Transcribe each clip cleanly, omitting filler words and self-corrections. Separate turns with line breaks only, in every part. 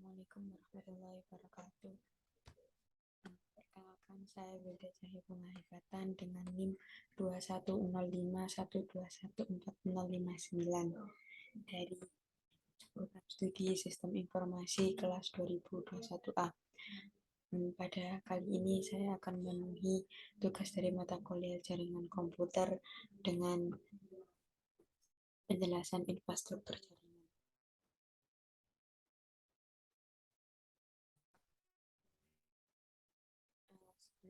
Assalamualaikum warahmatullahi wabarakatuh. Perkenalkan, saya Wilda Cahya Pengharikatan dengan NIM 21051214059 dari program studi Sistem Informasi kelas 2021A. Pada kali ini saya akan memenuhi tugas dari mata kuliah jaringan komputer dengan penjelasan infrastruktur jaringan.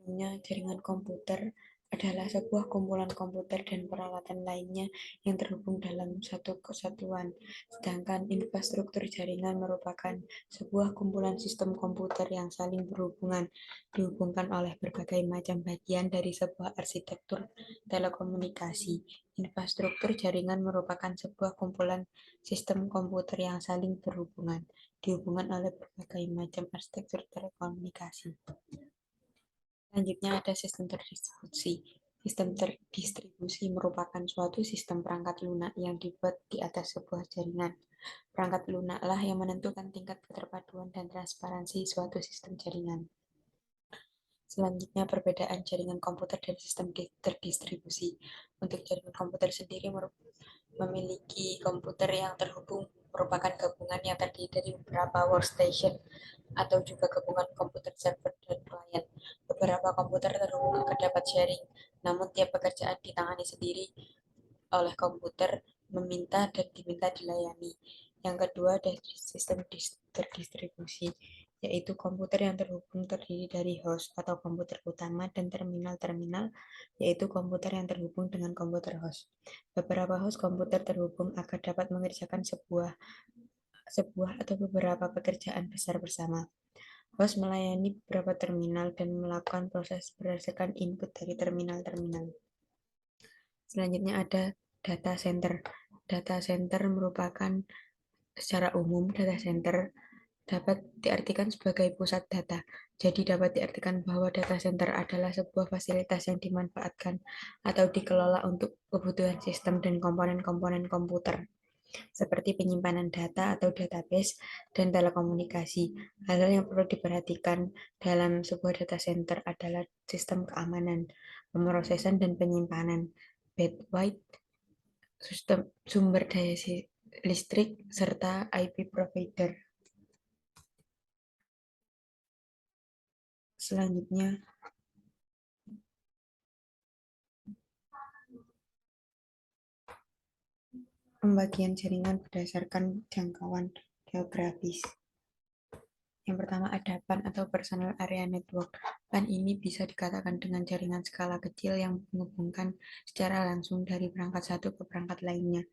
Sebelumnya, jaringan komputer adalah sebuah kumpulan komputer dan peralatan lainnya yang terhubung dalam satu kesatuan. Sedangkan infrastruktur jaringan merupakan sebuah kumpulan sistem komputer yang saling berhubungan, dihubungkan oleh berbagai macam bagian dari sebuah arsitektur telekomunikasi. Infrastruktur jaringan merupakan sebuah kumpulan sistem komputer yang saling berhubungan, dihubungkan oleh berbagai macam arsitektur telekomunikasi. Selanjutnya ada sistem terdistribusi. Sistem terdistribusi merupakan suatu sistem perangkat lunak yang dibuat di atas sebuah jaringan. Perangkat lunaklah yang menentukan tingkat keterpaduan dan transparansi suatu sistem jaringan. Selanjutnya, perbedaan jaringan komputer dan sistem terdistribusi. Untuk jaringan komputer sendiri memiliki komputer yang terhubung merupakan gabungan yang terdiri dari beberapa workstation atau juga gabungan komputer server dan klien. Beberapa komputer terhubung akan dapat sharing, namun tiap pekerjaan ditangani sendiri oleh komputer meminta dan diminta dilayani. Yang kedua ada sistem terdistribusi, yaitu komputer yang terhubung terdiri dari host atau komputer utama dan terminal-terminal, yaitu komputer yang terhubung dengan komputer host. Beberapa host komputer terhubung agar dapat mengerjakan sebuah atau beberapa pekerjaan besar bersama. Host melayani beberapa terminal dan melakukan proses berdasarkan input dari terminal-terminal. Selanjutnya ada data center. Data center merupakan secara umum data center dapat diartikan sebagai pusat data. Jadi dapat diartikan bahwa data center adalah sebuah fasilitas yang dimanfaatkan atau dikelola untuk kebutuhan sistem dan komponen-komponen komputer, seperti penyimpanan data atau database dan telekomunikasi. Hal-hal yang perlu diperhatikan dalam sebuah data center adalah sistem keamanan, pemrosesan dan penyimpanan, bandwidth, sistem sumber daya listrik, serta IP provider. Selanjutnya, pembagian jaringan berdasarkan jangkauan geografis. Yang pertama ada PAN atau Personal Area Network. PAN ini bisa dikatakan dengan jaringan skala kecil yang menghubungkan secara langsung dari perangkat satu ke perangkat lainnya.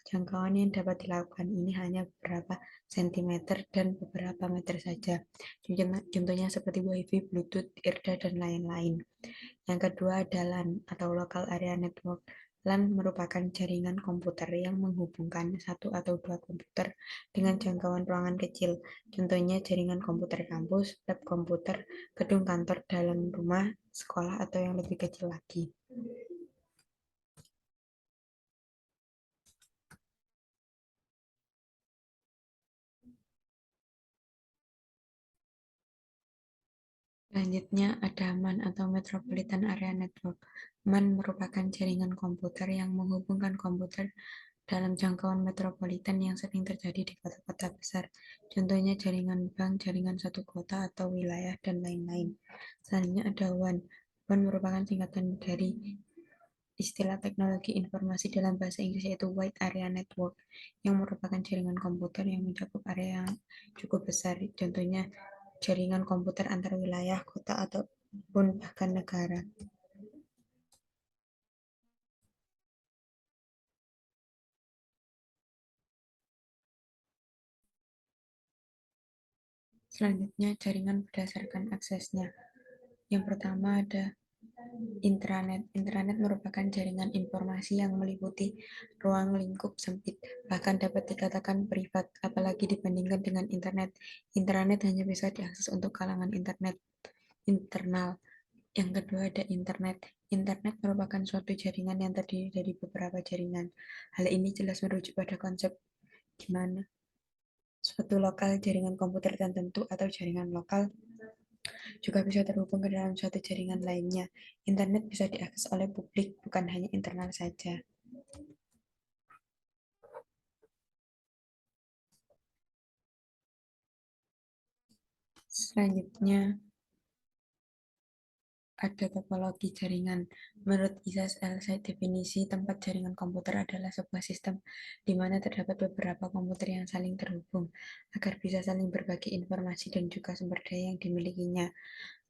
Jangkauan yang dapat dilakukan ini hanya beberapa sentimeter dan beberapa meter saja. Contohnya seperti WiFi, Bluetooth, IRDA, dan lain-lain. Yang kedua ada LAN atau Local Area Network. LAN merupakan jaringan komputer yang menghubungkan satu atau dua komputer dengan jangkauan ruangan kecil. Contohnya jaringan komputer kampus, lab komputer, gedung kantor, dalam rumah, sekolah, atau yang lebih kecil lagi. Selanjutnya ada MAN atau Metropolitan Area Network. MAN merupakan jaringan komputer yang menghubungkan komputer dalam jangkauan metropolitan yang sering terjadi di kota-kota besar. Contohnya jaringan bank, jaringan satu kota atau wilayah, dan lain-lain. Selanjutnya ada WAN. WAN merupakan singkatan dari istilah teknologi informasi dalam bahasa Inggris yaitu Wide Area Network, yang merupakan jaringan komputer yang mencakup area yang cukup besar. Contohnya jaringan komputer antar wilayah, kota, ataupun bahkan negara. Selanjutnya, jaringan berdasarkan aksesnya. Yang pertama ada intranet. Intranet merupakan jaringan informasi yang meliputi ruang lingkup sempit, bahkan dapat dikatakan privat, apalagi dibandingkan dengan internet. Intranet hanya bisa diakses untuk kalangan internet internal. Yang kedua ada internet. Internet merupakan suatu jaringan yang terdiri dari beberapa jaringan. Hal ini jelas merujuk pada konsep gimana suatu lokal jaringan komputer tertentu atau jaringan lokal juga bisa terhubung ke dalam suatu jaringan lainnya. Internet bisa diakses oleh publik, bukan hanya internal saja. Selanjutnya, ada topologi jaringan. Menurut Isas Elsai, definisi tempat jaringan komputer adalah sebuah sistem di mana terdapat beberapa komputer yang saling terhubung agar bisa saling berbagi informasi dan juga sumber daya yang dimilikinya.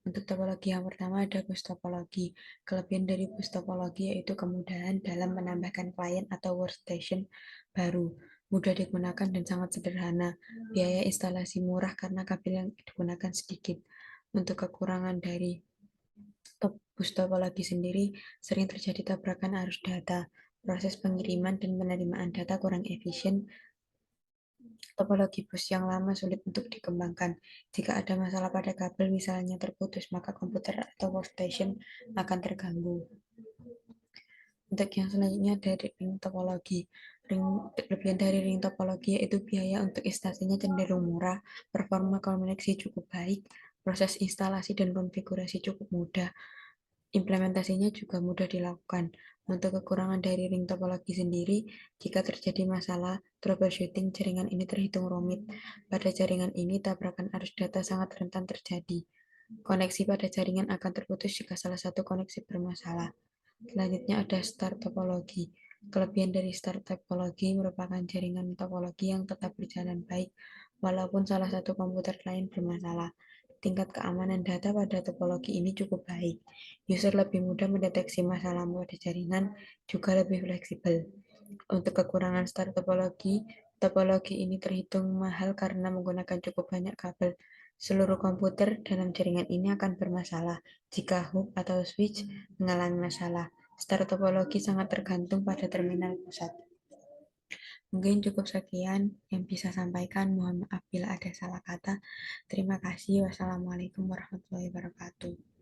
Untuk topologi yang pertama ada bus topologi. Kelebihan dari bus topologi yaitu kemudahan dalam menambahkan klien atau workstation baru, mudah digunakan dan sangat sederhana. Biaya instalasi murah karena kabel yang digunakan sedikit. Untuk kekurangan dari bus topologi sendiri, sering terjadi tabrakan arus data. Proses pengiriman dan penerimaan data kurang efisien. Topologi bus yang lama sulit untuk dikembangkan. Jika ada masalah pada kabel, misalnya terputus, maka komputer atau workstation akan terganggu. Untuk yang selanjutnya dari ring topologi. Kelebihan dari ring topologi yaitu biaya untuk instalasinya cenderung murah, performa koneksi cukup baik, proses instalasi dan konfigurasi cukup mudah, implementasinya juga mudah dilakukan. Untuk kekurangan dari ring topologi sendiri, jika terjadi masalah troubleshooting, jaringan ini terhitung rumit. Pada jaringan ini, tabrakan arus data sangat rentan terjadi. Koneksi pada jaringan akan terputus jika salah satu koneksi bermasalah. Selanjutnya ada star topologi. Kelebihan dari star topologi merupakan jaringan topologi yang tetap berjalan baik walaupun salah satu komputer lain bermasalah. Tingkat keamanan data pada topologi ini cukup baik. User lebih mudah mendeteksi masalah pada jaringan, juga lebih fleksibel. Untuk kekurangan star topologi, topologi ini terhitung mahal karena menggunakan cukup banyak kabel. Seluruh komputer dalam jaringan ini akan bermasalah jika hub atau switch mengalami masalah. Star topologi sangat tergantung pada terminal pusat. Mungkin cukup sekian yang bisa sampaikan. Mohon maaf bila ada salah kata. Terima kasih. Wassalamualaikum warahmatullahi wabarakatuh.